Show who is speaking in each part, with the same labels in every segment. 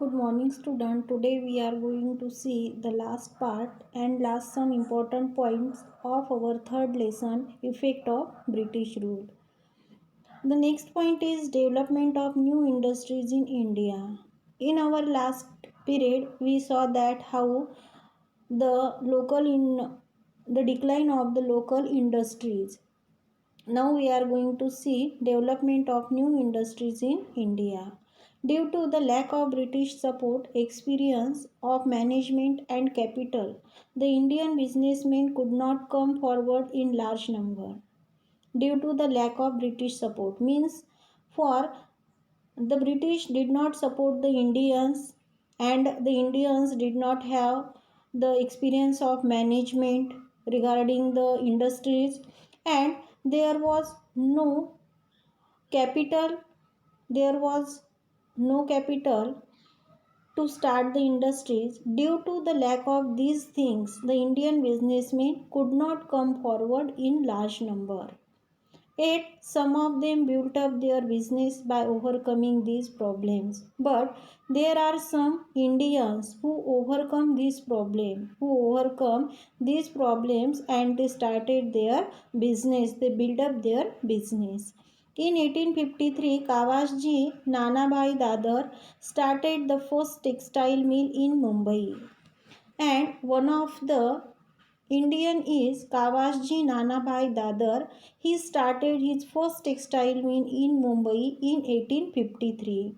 Speaker 1: Good morning student. Today we are going to see the last part and last some important points of our third lesson, effect of British rule. The next point is development of new industries in India. In our last period we saw that how the local in the decline of the local industries. Now we are going to see development of new industries in India. Due to the lack of British support, experience of management and capital, the Indian businessmen could not come forward in large number. Due to the lack of British support means for the British did not support the Indians and the Indians did not have the experience of management regarding the industries, and there was no capital there was no capital to start the industries. Due to the lack of these things, the Indian businessmen could not come forward in large number. Yet, some of them built up their business by overcoming these problems. But there are some Indians who overcome these problems and they started their business, they built up their business. In 1853, Kawasji Nanabhai Dadar started the first textile mill in Mumbai, and one of the Indian is Kawasji Nanabhai Dadar. He started his first textile mill in Mumbai in 1853.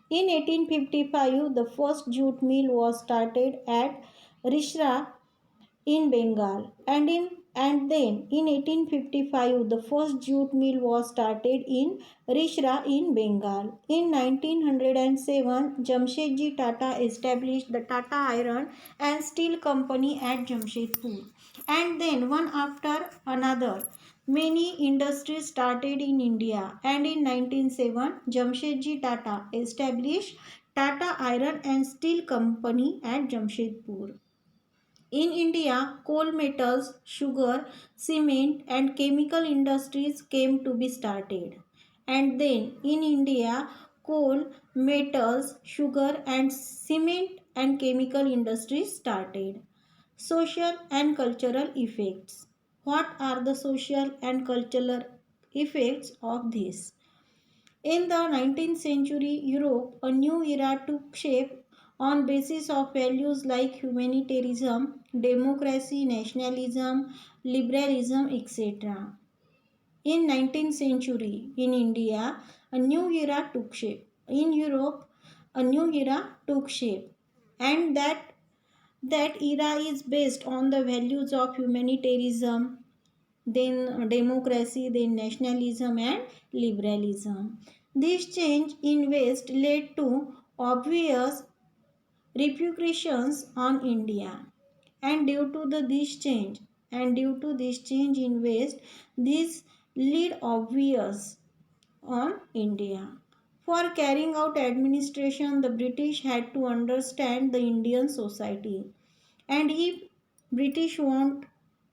Speaker 1: In 1855, the first jute mill was started at Rishra in Bengal, and then in 1855 the first jute mill was started in Rishra in Bengal. In 1907 Jamshedji Tata established the Tata Iron and Steel Company at Jamshedpur, and then one after another many industries started in India, and in 1907 Jamshedji Tata established Tata Iron and Steel Company at Jamshedpur. In India, coal metals, sugar, cement, and chemical industries came to be started. And then in India, coal, metals, sugar, and cement and chemical industries started. Social and cultural effects. What are the social and cultural effects of this? In the 19th century Europe, a new era took shape on basis of values like humanitarianism, democracy, nationalism, liberalism, etc. In 19th century in India, a new era took shape. In Europe, a new era took shape, and that era is based on the values of humanitarianism, then democracy, then nationalism and liberalism. This change in West led to obvious repercussions on India. And due to this change in West, this lead obvious on India. For carrying out administration, the British had to understand the Indian society, and british want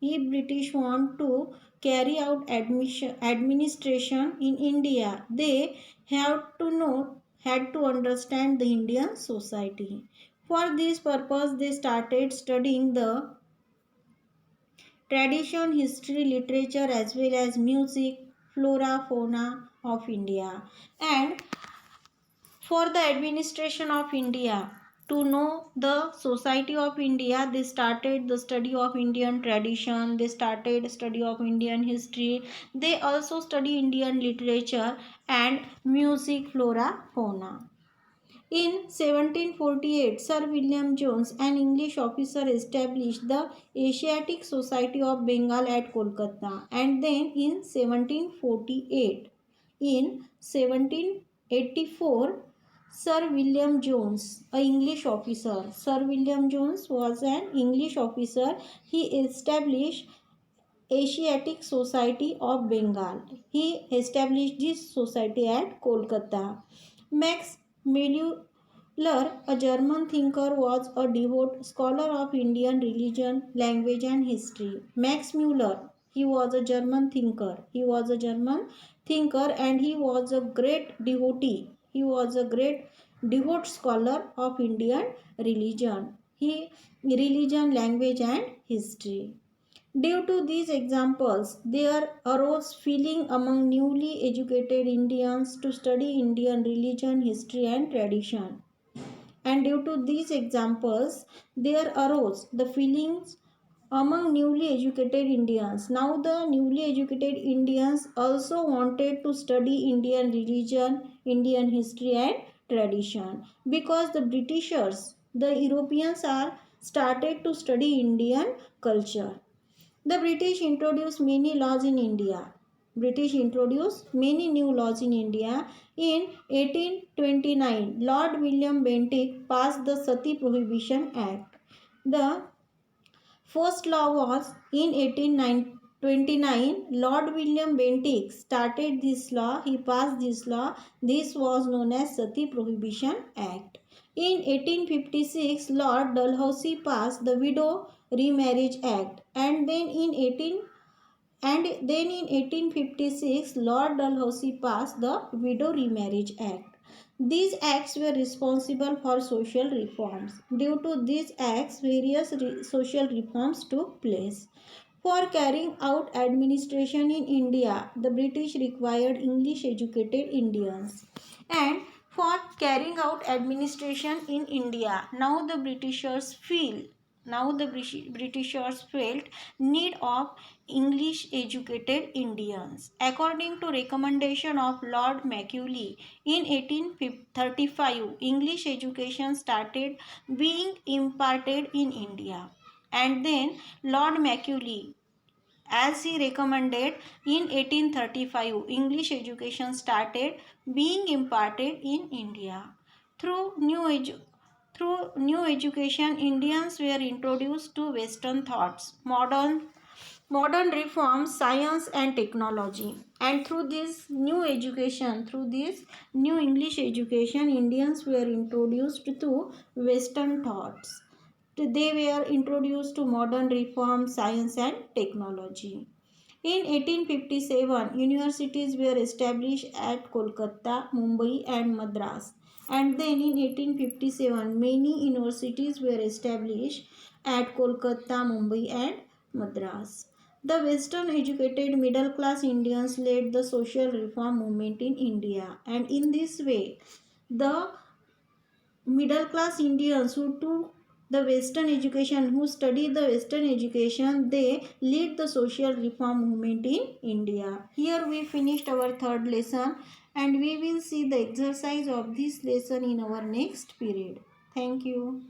Speaker 1: if British want to carry out administration in India, they have to know had to understand the Indian society. For this purpose they started studying the tradition, history, literature, as well as music, flora, fauna of India. And for the administration of India, to know the society of India, they started the study of Indian tradition, they started study of Indian history, they also study Indian literature and music, flora, fauna. In 1748, Sir William Jones, an English officer, established the Asiatic Society of Bengal at Kolkata, and then in 1748, in 1784, Sir William Jones, a English officer. Sir William Jones was an English officer. He established Asiatic Society of Bengal. He established this society at Kolkata. Max Muller, a German thinker, was a devout scholar of Indian religion, language and history. Max Muller, he was a German thinker. He was a German thinker and he was a great devotee. He was a great devout scholar of Indian religion, language and history. Due to these examples, there arose feeling among newly educated Indians to study Indian religion, history and tradition. And due to these examples, there arose the feelings among newly educated Indians. Now, the newly educated Indians also wanted to study Indian religion, Indian history, and tradition because the Britishers, the Europeans, are started to study Indian culture. The British introduced many laws in India. British introduced many new laws in India. In 1829, Lord William Bentinck passed the Sati Prohibition Act. The first law was in 1829. Lord William Bentinck started this law. He passed this law. This was known as Sati Prohibition Act. In 1856, Lord Dalhousie passed the Widow Remarriage Act, and then in 1856, Lord Dalhousie passed the Widow Remarriage Act. These acts were responsible for social reforms. Due to these acts, various social reforms took place. For carrying out administration in India, the British required English educated Indians. And for carrying out administration in India, now the Britishers felt need of English educated Indians. According to recommendation of Lord Macaulay in 1835, English education started being imparted in India. And then Lord Macaulay, as he recommended in 1835, English education started being imparted in India. Through new education, Indians were introduced to Western thoughts, modern reforms, science and technology. And through this new education, through this new English education, Indians were introduced to Western thoughts. They were introduced to modern reforms, science and technology. In 1857, universities were established at Kolkata, Mumbai and Madras. And then in 1857, many universities were established at Kolkata, Mumbai and Madras. The Western educated middle class Indians led the social reform movement in India. And in this way, the middle class Indians who took the Western education, who studied the Western education, they lead the social reform movement in India. Here we finished our third lesson and we will see the exercise of this lesson in our next period. Thank you.